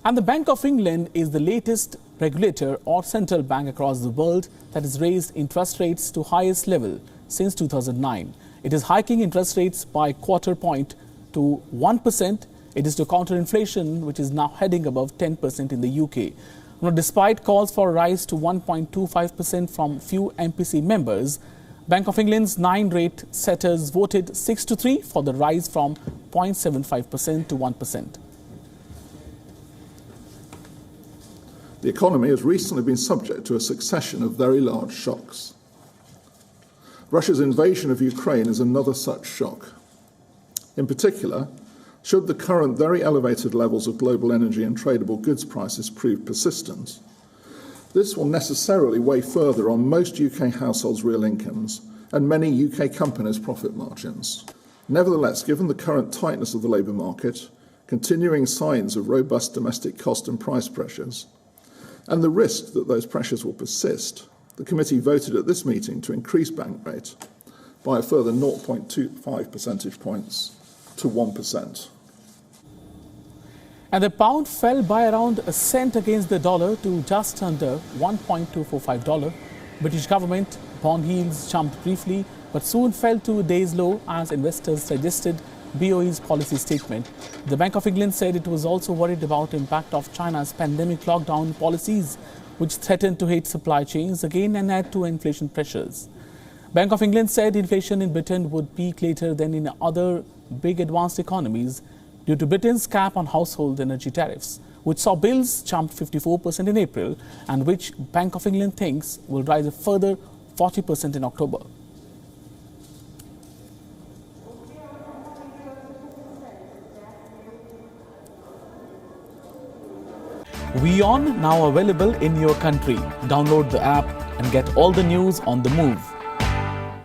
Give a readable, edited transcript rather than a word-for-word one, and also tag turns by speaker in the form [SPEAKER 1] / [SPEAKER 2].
[SPEAKER 1] And the Bank of England is the latest regulator or central bank across the world that has raised interest rates to highest level since 2009. It is hiking interest rates by quarter point to 1%. It is to counter inflation, which is now heading above 10% in the UK. Now, despite calls for a rise to 1.25% from few MPC members, Bank of England's 9 rate setters voted 6-3 for the rise from 0.75% to 1%.
[SPEAKER 2] The economy has recently been subject to a succession of very large shocks. Russia's invasion of Ukraine is another such shock. In particular, should the current very elevated levels of global energy and tradable goods prices prove persistent, this will necessarily weigh further on most UK households' real incomes and many UK companies' profit margins. Nevertheless, given the current tightness of the labour market, continuing signs of robust domestic cost and price pressures, and the risk that those pressures will persist, the committee voted at this meeting to increase bank rate by a further 0.25 percentage points to 1%.
[SPEAKER 1] And the pound fell by around a cent against the dollar to just under $1.245. British government bond yields jumped briefly but soon fell to a day's low as investors digested BOE's policy statement. The Bank of England said it was also worried about the impact of China's pandemic lockdown policies, which threatened to hit supply chains again and add to inflation pressures. Bank of England said inflation in Britain would peak later than in other big advanced economies due to Britain's cap on household energy tariffs, which saw bills jump 54% in April and which Bank of England thinks will rise a further 40% in October. WION now available in your country. Download the app and get all the news on the move.